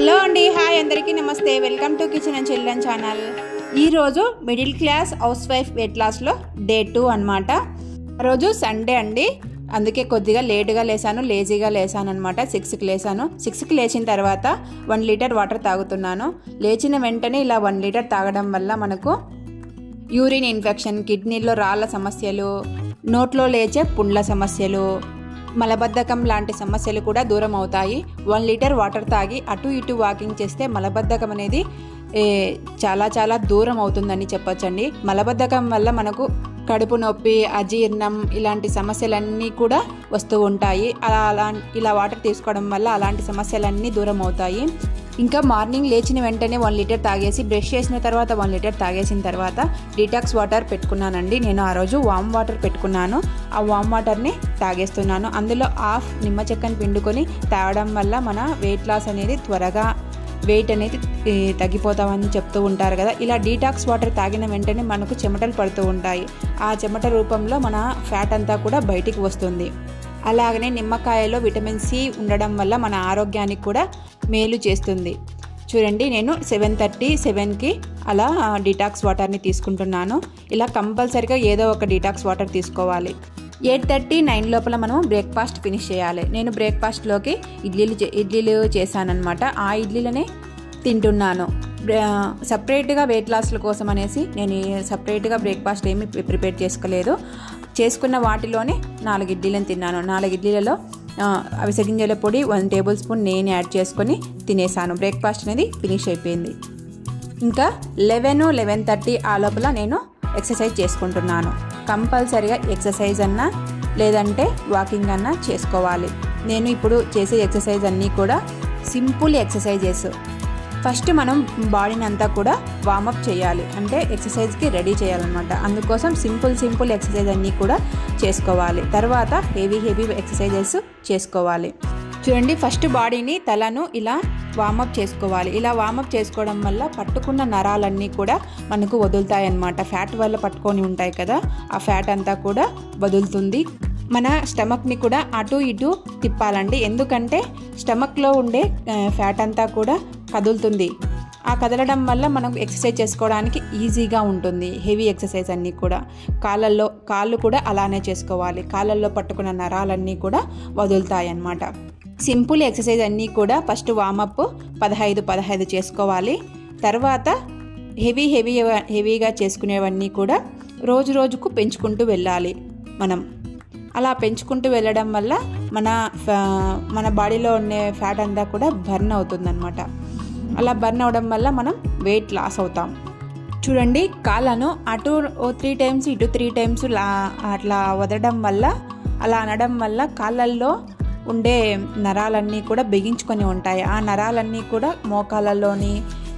Hello అండి, hi అందరికీ నమస్తే. Welcome to kitchen and children channel. ఈరోజు middle class housewife weight లాస్లో డే 2 అనమాట. రోజు సండే అండి, అందుకే కొద్దిగా లేటుగా లేసాను, లేజీగా లేసాను అనమాట. 6కి లేసాను. 6కి లేచిన తర్వాత 1 లీటర్ వాటర్ తాగుతున్నాను. లేచిన వెంటనే ఇలా 1 లీటర్ తాగడం వల్ల మనకు యూరిన్ ఇన్ఫెక్షన్, కిడ్నీలో రాళ్ళ సమస్యలు, నోట్లో లేచే పుండ్ల సమస్యలు, మలబద్ధకం లాంటి సమస్యలు కూడా దూరం అవుతాయి. 1 లీటర్ వాటర్ తాగి అటు ఇటు వాకింగ్ చేస్తే మలబద్ధకం అనేది చాలా చాలా దూరం అవుతుందని చెప్పొచ్చండి. మలబద్ధకం వల్ల మనకు కడుపు నొప్పి, అజీర్ణం ఇలాంటి సమస్యలన్నీ కూడా వస్తూ ఉంటాయి. ఇలా వాటర్ తీసుకోవడం వల్ల అలాంటి సమస్యలన్నీ దూరం అవుతాయి. ఇంకా మార్నింగ్ లేచిన వెంటనే 1 లీటర్ తాగేసి, బ్రష్ చేసిన తర్వాత 1 లీటర్ తాగేసిన తర్వాత డీటాక్స్ వాటర్ పెట్టుకున్నానండి. నేను ఆ రోజు వామ్ వాటర్ పెట్టుకున్నాను. ఆ వామ్ వాటర్ని తాగేస్తున్నాను. అందులో హాఫ్ నిమ్మ చెక్కని పిండుకొని తాగడం వల్ల మన వెయిట్ లాస్ అనేది త్వరగా వెయిట్ అనేది తగ్గిపోతామని చెప్తూ ఉంటారు కదా. ఇలా డీటాక్స్ వాటర్ తాగిన వెంటనే మనకు చెమటలు పడుతూ ఉంటాయి. ఆ చెమట రూపంలో మన ఫ్యాట్ అంతా కూడా బయటికి వస్తుంది. అలాగనే నిమ్మకాయలో విటమిన్ సి ఉండడం వల్ల మన ఆరోగ్యానికి కూడా మేలు చేస్తుంది. చూడండి, నేను 7:37కి అలా డీటాక్స్ వాటర్ని తీసుకుంటున్నాను. ఇలా కంపల్సరీగా ఏదో ఒక డీటాక్స్ వాటర్ తీసుకోవాలి. 8:39 లోపల మనం బ్రేక్ఫాస్ట్ ఫినిష్ చేయాలి. నేను బ్రేక్ఫాస్ట్లోకి ఇడ్లీలు చేశానన్నమాట. ఆ ఇడ్లీలనే తింటున్నాను. సపరేట్గా వెయిట్ లాస్ల కోసం అనేసి నేను సపరేట్గా బ్రేక్ఫాస్ట్ ఏమీ ప్రిపేర్ చేసుకోలేదు. చేసుకున్న వాటిలోనే 4 ఇడ్లీలను తిన్నాను. 4 ఇడ్లీలలో అవిసె గింజల పొడి 1 టేబుల్ స్పూన్ నేను యాడ్ చేసుకొని తినేసాను. బ్రేక్ఫాస్ట్ అనేది ఫినిష్ అయిపోయింది. ఇంకా 11:30 ఆ లోపల నేను ఎక్సర్సైజ్ చేసుకుంటున్నాను. కంపల్సరీగా ఎక్సర్సైజ్ అన్నా లేదంటే వాకింగ్ అన్నా చేసుకోవాలి. నేను ఇప్పుడు చేసే ఎక్సర్సైజ్ అన్నీ కూడా సింపుల్ ఎక్సర్సైజెస్. ఫస్ట్ మనం బాడీని అంతా కూడా వార్మప్ చేయాలి, అంటే ఎక్సర్సైజ్కి రెడీ చేయాలన్నమాట. అందుకోసం సింపుల్ ఎక్సర్సైజ్ అన్నీ కూడా చేసుకోవాలి. తర్వాత హెవీ ఎక్సర్సైజెస్ చేసుకోవాలి. చూడండి, ఫస్ట్ బాడీని, తలను ఇలా వార్మప్ చేసుకోవాలి. ఇలా వార్మప్ చేసుకోవడం వల్ల పట్టుకున్న నరాలన్నీ కూడా మనకు వదులుతాయన్నమాట. ఫ్యాట్ వల్ల పట్టుకొని ఉంటాయి కదా, ఆ ఫ్యాట్ అంతా కూడా వదులుతుంది. మన స్టమక్ని కూడా అటు ఇటు తిప్పాలండి. ఎందుకంటే స్టమక్లో ఉండే ఫ్యాట్ అంతా కూడా కదులుతుంది. ఆ కదలడం వల్ల మనకు ఎక్సర్సైజ్ చేసుకోవడానికి ఈజీగా ఉంటుంది. హెవీ ఎక్సర్సైజ్ అన్నీ కూడా కాళ్ళు కూడా అలానే చేసుకోవాలి. కాళ్ళల్లో పట్టుకున్న నరాలన్నీ కూడా వదులుతాయి అన్నమాట. సింపుల్ ఎక్సర్సైజ్ అన్నీ కూడా ఫస్ట్ వార్మప్ 15 చేసుకోవాలి. తర్వాత హెవీగా చేసుకునేవన్నీ కూడా రోజుకు పెంచుకుంటూ వెళ్ళాలి. మనం అలా పెంచుకుంటూ వెళ్ళడం వల్ల మన బాడీలో ఉండే ఫ్యాట్ అంతా కూడా బర్న్ అవుతుందన్నమాట. అలా బర్న్ అవడం వల్ల మనం వెయిట్ లాస్ అవుతాం. చూడండి, కాళ్ళను అటు 3 టైమ్స్ ఇటు 3 టైమ్స్ అట్లా వదలడం వల్ల, అలా అనడం వల్ల కాళ్ళల్లో ఉండే నరాలన్నీ కూడా బిగించుకొని ఉంటాయి. ఆ నరాలన్నీ కూడా మోకాళ్ళలోని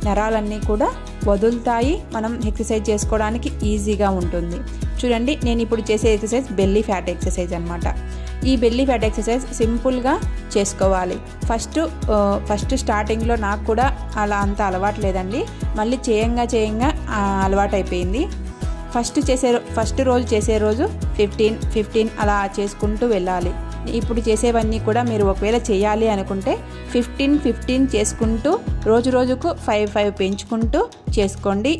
నరాలన్నీ కూడా వదులుతాయి. మనం ఎక్సర్సైజ్ చేసుకోవడానికి ఈజీగా ఉంటుంది. చూడండి, నేను ఇప్పుడు చేసే ఎక్సర్సైజ్ బెల్లీ ఫ్యాట్ ఎక్సర్సైజ్ అనమాట. ఈ బెల్లీ ఫ్యాట్ ఎక్సర్సైజ్ సింపుల్గా చేసుకోవాలి. ఫస్ట్ స్టార్టింగ్లో నాకు కూడా అలా అంత అలవాటు లేదండి. మళ్ళీ చేయంగా అలవాటు అయిపోయింది. ఫస్ట్ రోజు చేసే రోజు 15 అలా చేసుకుంటూ వెళ్ళాలి. ఇప్పుడు చేసేవన్నీ కూడా మీరు ఒకవేళ చేయాలి అనుకుంటే 15 చేసుకుంటూ రోజుకు 5 పెంచుకుంటూ చేసుకోండి.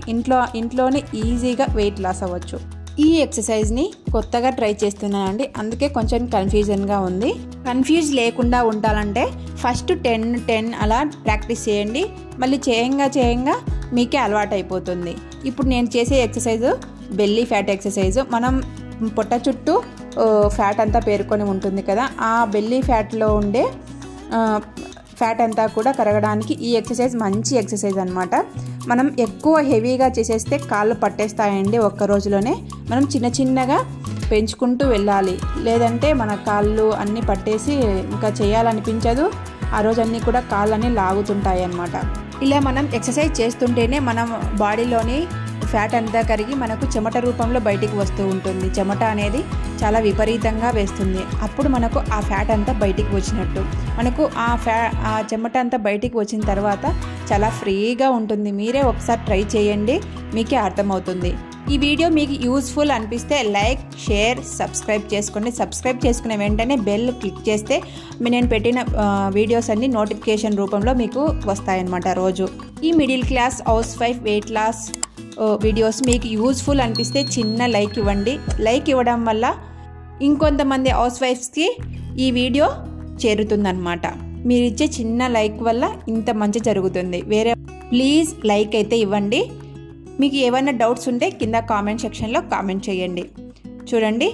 ఇంట్లోనే ఈజీగా వెయిట్ లాస్ అవ్వచ్చు. ఈ ఎక్సర్సైజ్ని కొత్తగా ట్రై చేస్తున్నానండి, అందుకే కొంచెం కన్ఫ్యూజన్గా ఉంది. కన్ఫ్యూజ్ లేకుండా ఉండాలంటే ఫస్ట్ 10 అలా ప్రాక్టీస్ చేయండి. మళ్ళీ చేయంగా మీకే అలవాటు అయిపోతుంది. ఇప్పుడు నేను చేసే ఎక్సర్సైజ్ బెల్లీ ఫ్యాట్ ఎక్సర్సైజ్. మనం పొట్ట చుట్టూ ఫ్యాట్ అంతా పేరుకొని ఉంటుంది కదా, ఆ బెల్లీ ఫ్యాట్లో ఉండే ఫ్యాట్ అంతా కూడా కరగడానికి ఈ ఎక్సర్సైజ్ మంచి ఎక్సర్సైజ్ అనమాట. మనం ఎక్కువ హెవీగా చేసేస్తే కాళ్ళు పట్టేస్తాయండి ఒక్క రోజులోనే. మనం చిన్నగా పెంచుకుంటూ వెళ్ళాలి, లేదంటే మన కాళ్ళు అన్నీ పట్టేసి ఇంకా చేయాలనిపించదు. ఆ రోజు అన్నీ కూడా కాళ్ళన్నీ లాగుతుంటాయి అన్నమాట. ఇలా మనం ఎక్సర్సైజ్ చేస్తుంటేనే మన బాడీలోని ఫ్యాట్ అంతా కరిగి మనకు చెమట రూపంలో బయటికి వస్తూ ఉంటుంది. చెమట అనేది చాలా విపరీతంగా వేస్తుంది. అప్పుడు మనకు ఆ ఫ్యాట్ అంతా బయటికి వచ్చినట్టు. మనకు ఆ చెమట అంతా బయటికి వచ్చిన తర్వాత చాలా ఫ్రీగా ఉంటుంది. మీరే ఒకసారి ట్రై చేయండి, మీకే అర్థమవుతుంది. ఈ వీడియో మీకు యూస్ఫుల్ అనిపిస్తే లైక్, షేర్, సబ్స్క్రైబ్ చేసుకోండి. సబ్స్క్రైబ్ చేసుకునే వెంటనే బెల్ క్లిక్ చేస్తే నేను పెట్టిన వీడియోస్ అన్ని నోటిఫికేషన్ రూపంలో మీకు వస్తాయన్నమాట రోజు. ఈ middle class housewife weight loss videos మీకు యూస్ఫుల్ అనిపిస్తే చిన్న లైక్ ఇవ్వండి. లైక్ ఇవ్వడం వల్ల ఇంకొంతమంది హౌస్ వైఫ్స్కి ఈ వీడియో చేరుతుందన్నమాట. మీరు ఇచ్చే చిన్న లైక్ వల్ల ఇంత మంచి జరుగుతుంది. ప్లీజ్ లైక్ అయితే ఇవ్వండి. మీకు ఏమైనా డౌట్స్ ఉంటే కింద కామెంట్ సెక్షన్లో కామెంట్ చేయండి. చూడండి,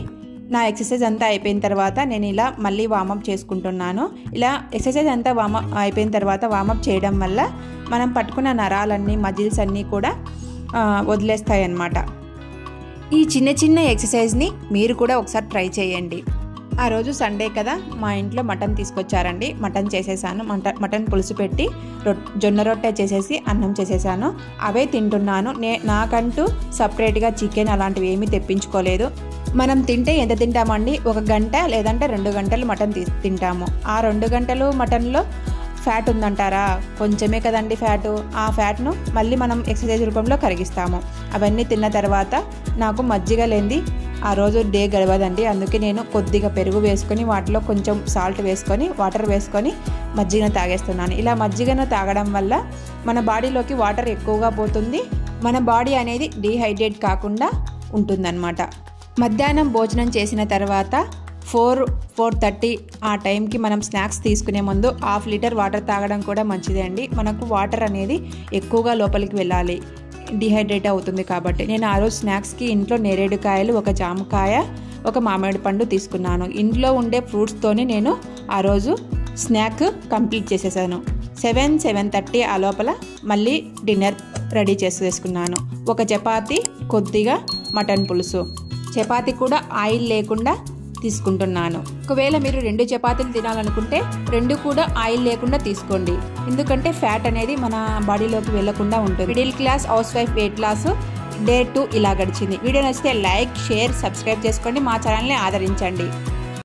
నా ఎక్సర్సైజ్ అంతా అయిపోయిన తర్వాత నేను ఇలా మళ్ళీ వార్మప్ చేసుకుంటున్నాను. ఇలా ఎక్సర్సైజ్ అంతా అయిపోయిన తర్వాత వార్మప్ చేయడం వల్ల మనం పట్టుకున్న నరాలన్నీ, మజిల్స్ అన్నీ కూడా వదిలేస్తాయి అన్నమాట. ఈ చిన్న చిన్న ఎక్సర్సైజ్ని మీరు కూడా ఒకసారి ట్రై చేయండి. ఆ రోజు సండే కదా, మా ఇంట్లో మటన్ తీసుకొచ్చారండి. మటన్ చేసేసాను. మటన్ పులుసు పెట్టి జొన్న రొట్టె చేసేసి అన్నం చేసేసాను. అవే తింటున్నాను. నాకంటూ సపరేట్గా చికెన్ అలాంటివి ఏమీ తెప్పించుకోలేదు. మనం తింటే ఎంత తింటామండి? 1 గంట లేదంటే 2 గంటలు మటన్ తింటాము. ఆ 2 గంటలు మటన్లో ఫ్యాట్ ఉందంటారా? కొంచెమే కదండి ఫ్యాటు. ఆ ఫ్యాట్ను మళ్ళీ మనం ఎక్సర్సైజ్ రూపంలో కరిగిస్తాము. అవన్నీ తిన్న తర్వాత నాకు మజ్జిగ లేనిది ఆ రోజు డే గడవదండి. అందుకే నేను కొద్దిగా పెరుగు వేసుకొని వాటిలో కొంచెం సాల్ట్ వేసుకొని వాటర్ వేసుకొని మజ్జిగను తాగేస్తున్నాను. ఇలా మజ్జిగను తాగడం వల్ల మన బాడీలోకి వాటర్ ఎక్కువగా పోతుంది. మన బాడీ అనేది డీహైడ్రేట్ కాకుండా ఉంటుందన్నమాట. మధ్యాహ్నం భోజనం చేసిన తర్వాత 4-4:30 ఆ టైంకి మనం స్నాక్స్ తీసుకునే ముందు 1/2 లీటర్ వాటర్ తాగడం కూడా మంచిదే అండి. మనకు వాటర్ అనేది ఎక్కువగా లోపలికి వెళ్ళాలి, డిహైడ్రేట్ అవుతుంది కాబట్టి. నేను ఆ రోజు స్నాక్స్కి ఇంట్లో నేరేడుకాయలు, 1 జామకాయ, 1 మామిడి పండు తీసుకున్నాను. ఇంట్లో ఉండే ఫ్రూట్స్తోని నేను ఆ రోజు స్నాక్ కంప్లీట్ చేసేసాను. 7-7:30 ఆ లోపల మళ్ళీ డిన్నర్ రెడీ చేసేసుకున్నాను. 1 చపాతీ, కొద్దిగా మటన్ పులుసు. చపాతీ కూడా ఆయిల్ లేకుండా తీసుకుంటున్నాను. ఒకవేళ మీరు 2 చపాతీలు తినాలనుకుంటే 2 కూడా ఆయిల్ లేకుండా తీసుకోండి. ఎందుకంటే ఫ్యాట్ అనేది మన బాడీలోకి వెళ్లకుండా ఉంటుంది. Middle class housewife weight loss day 2 ఇలా గడిచింది. వీడియో నచ్చితే లైక్, షేర్, సబ్స్క్రైబ్ చేసుకోండి. మా ఛానల్ని ఆదరించండి.